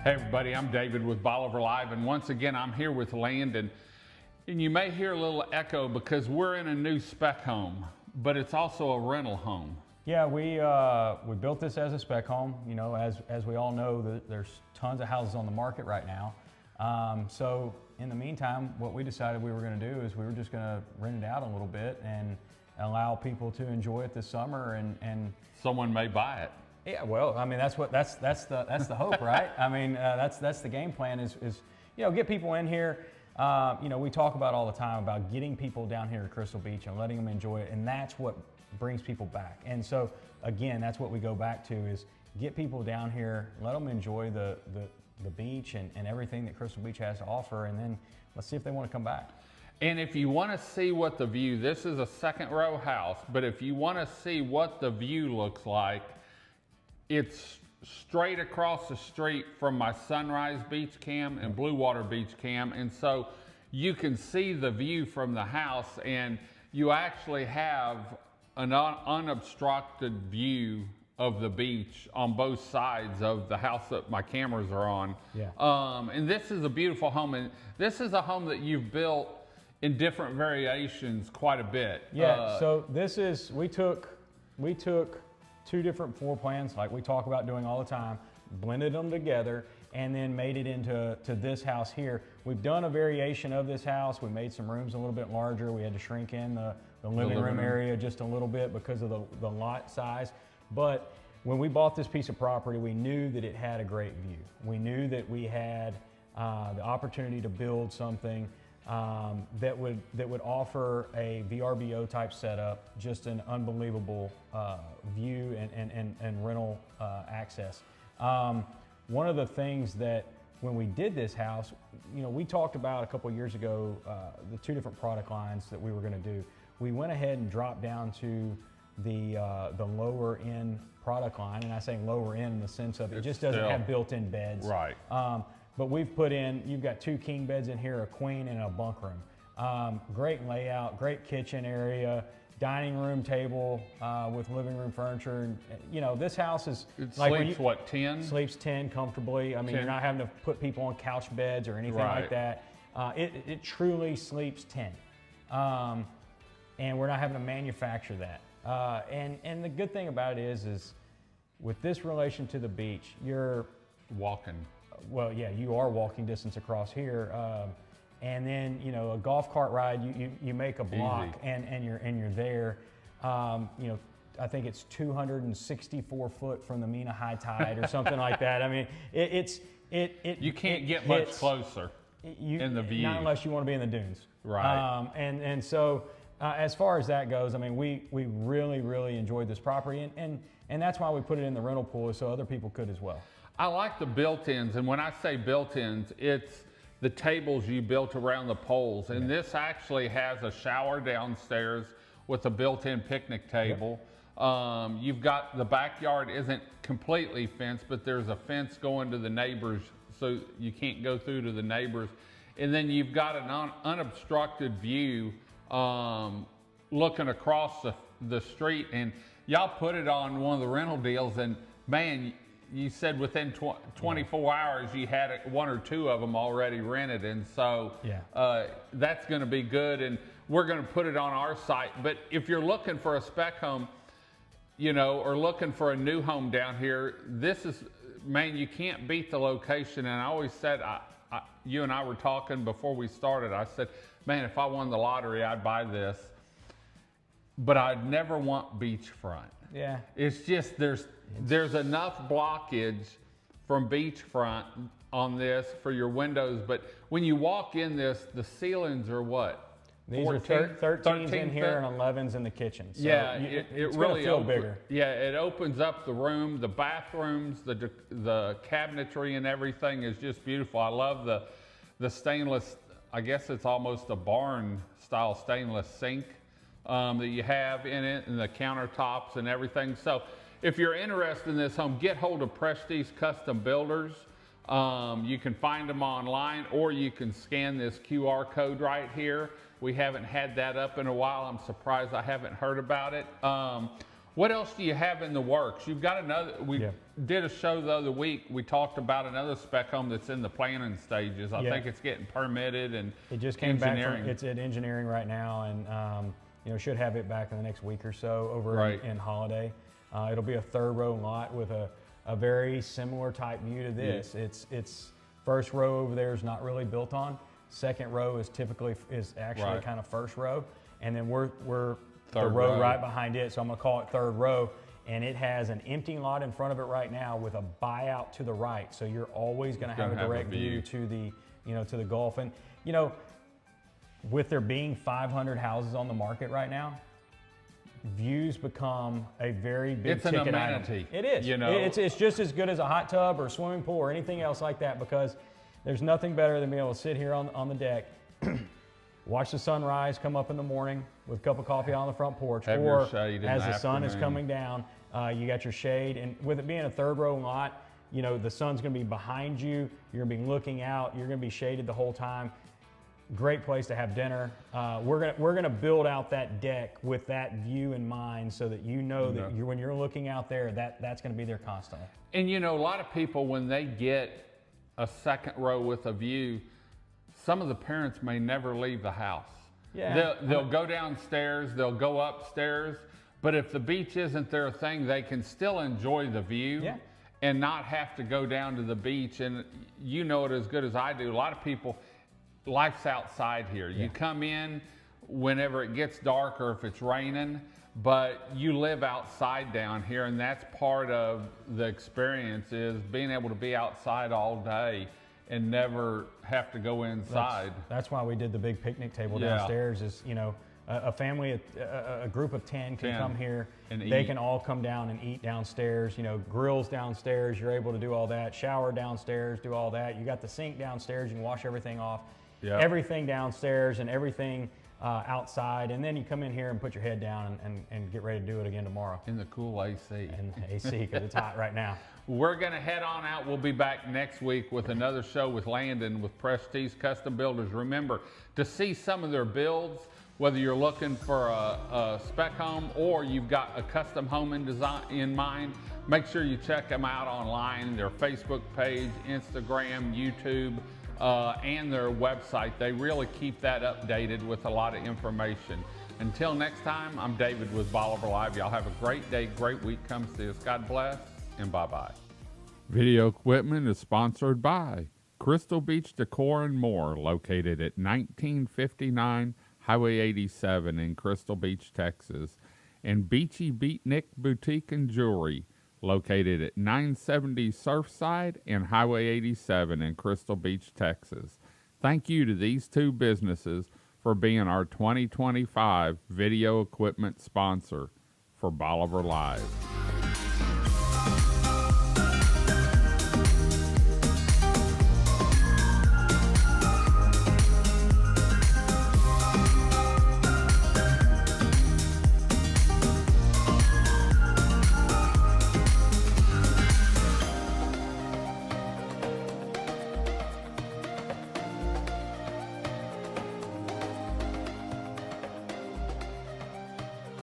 Hey everybody, I'm David with Bolivar Live, and once again I'm here with Landon. And you may hear a little echo because we're in a new spec home, but it's also a rental home. Yeah, we built this as a spec home. You know, as we all know, there's tons of houses on the market right now. So in the meantime, what we decided we were going to do is we were just going to rent it out a little bit and allow people to enjoy it this summer, and someone may buy it. Yeah, well, I mean that's the hope, right? I mean that's the game plan is you know, get people in here. You know, we talk about all the time about getting people down here to Crystal Beach and letting them enjoy it, and that's what brings people back. And so again, that's what we go back to, is get people down here, let them enjoy the beach and everything that Crystal Beach has to offer, and then let's see if they want to come back. And if you want to see what the view, this is a second row house, but if you want to see what the view looks like, it's straight across the street from my Sunrise Beach Cam and Blue Water Beach Cam, and so you can see the view from the house, and you actually have an unobstructed view of the beach on both sides of the house that my cameras are on. Yeah. And this is a beautiful home, and this is a home that you've built in different variations quite a bit. Yeah, so this is, we took two different floor plans like we talk about doing all the time, blended them together, and then made it into this house here. We've done a variation of this house. We made some rooms a little bit larger. We had to shrink in the living room area just a little bit because of the lot size. But when we bought this piece of property, we knew that it had a great view. We knew that we had the opportunity to build something that would offer a VRBO type setup, just an unbelievable view and rental access. One of the things that when we did this house, you know, we talked about a couple of years ago the two different product lines that we were going to do. We went ahead and dropped down to the lower end product line, and I say lower end in the sense of it just doesn't have built-in beds. Right. But we've put in, you've got two king beds in here, a queen and a bunk room. Great layout, great kitchen area, dining room table with living room furniture. And, you know, this house is like sleeps what, 10? Sleeps 10 comfortably. I mean, 10. You're not having to put people on couch beds or anything like that. It truly sleeps 10. And we're not having to manufacture that. And the good thing about it is with this relation to the beach, you're walking. Well, yeah, you are walking distance across here, and then, you know, a golf cart ride, you make a block and you're there. You know, I think it's 264 foot from the Mena High Tide or something like that. I mean, you can't get much closer in the view, not unless you want to be in the dunes. Right. And so as far as that goes, I mean, we really enjoyed this property, and that's why we put it in the rental pool, so other people could as well. I like the built-ins, and when I say built-ins, it's the tables you built around the poles. And this actually has a shower downstairs with a built-in picnic table. Yep. You've got, the backyard isn't completely fenced, but there's a fence going to the neighbors, so you can't go through to the neighbors. And then you've got an unobstructed view looking across the street. And y'all put it on one of the rental deals, and man, you said within 24 hours you had one or two of them already rented, and so that's going to be good, and we're going to put it on our site. But if you're looking for a spec home, you know, or looking for a new home down here, this is, man, you can't beat the location. And I always said, you and I were talking before we started, I said, man, if I won the lottery, I'd buy this, but I'd never want beachfront. Yeah. It's just, there's enough blockage from beachfront on this for your windows, but when you walk in this, the ceilings are what? These 14? Are 13s in here and 11s in the kitchen. So yeah, it really feels bigger. Yeah, it opens up the room, the bathrooms, the cabinetry and everything is just beautiful. I love the stainless, I guess it's almost a barn style stainless sink that you have in it, and the countertops and everything. So if you're interested in this home, get hold of Prestige Custom Builders. You can find them online, or you can scan this QR code right here. We haven't had that up in a while. I'm surprised I haven't heard about it. What else do you have in the works? You've got another, did a show the other week. We talked about another spec home that's in the planning stages. I think it's getting permitted and it just came back from, it's at engineering right now, and you know, should have it back in the next week or so over in Holiday. It'll be a 3rd row lot with a very similar type view to this. It's first row over there is not really built on. Second row is actually kind of first row, and then we're the row right behind it. So I'm gonna call it 3rd row, and it has an empty lot in front of it right now with a buyout to the right. So you're always gonna have a direct view to the, you know, to the Gulf. And you know, with there being 500 houses on the market right now, views become a very big ticket item. It's an amenity. It is. You know, it's just as good as a hot tub or a swimming pool or anything else like that, because there's nothing better than being able to sit here on the deck, watch the sunrise come up in the morning with a cup of coffee on the front porch, or as the sun is coming down, you got your shade. And with it being a 3rd row lot, you know, the sun's going to be behind you. You're going to be looking out. You're going to be shaded the whole time. Great place to have dinner. We're gonna build out that deck with that view in mind, so that you know that when you're looking out there, that's going to be there constantly. And you know, a lot of people, when they get a 2nd row with a view, some of the parents may never leave the house. Yeah. They'll go downstairs, they'll go upstairs, but if the beach isn't their thing, they can still enjoy the view and not have to go down to the beach. And you know it as good as I do. A lot of people, life's outside here. You come in whenever it gets dark or if it's raining, but you live outside down here, and that's part of the experience, is being able to be outside all day and never have to go inside. That's why we did the big picnic table downstairs. Is, you know, a family, a group of 10 can come here, and they can all come down and eat downstairs. You know, grills downstairs, you're able to do all that. Shower downstairs, do all that. You got the sink downstairs, you can wash everything off. Everything downstairs and everything outside, and then you come in here and put your head down and get ready to do it again tomorrow. In the cool AC. In the AC, because it's hot right now. We're gonna head on out. We'll be back next week with another show with Landon with Prestige Custom Builders. Remember, to see some of their builds, whether you're looking for a spec home or you've got a custom home in mind, make sure you check them out online, their Facebook page, Instagram, YouTube, and their website. They really keep that updated with a lot of information. Until next time, I'm David with Bolivar Live. Y'all have a great day, great week. Come see us. God bless, and bye-bye. Video equipment is sponsored by Crystal Beach Decor and More, located at 1959 Highway 87 in Crystal Beach, Texas, and Beachy Beatnik Boutique and Jewelry, located at 970 Surfside and Highway 87 in Crystal Beach, Texas. Thank you to these 2 businesses for being our 2025 video equipment sponsor for Bolivar Live.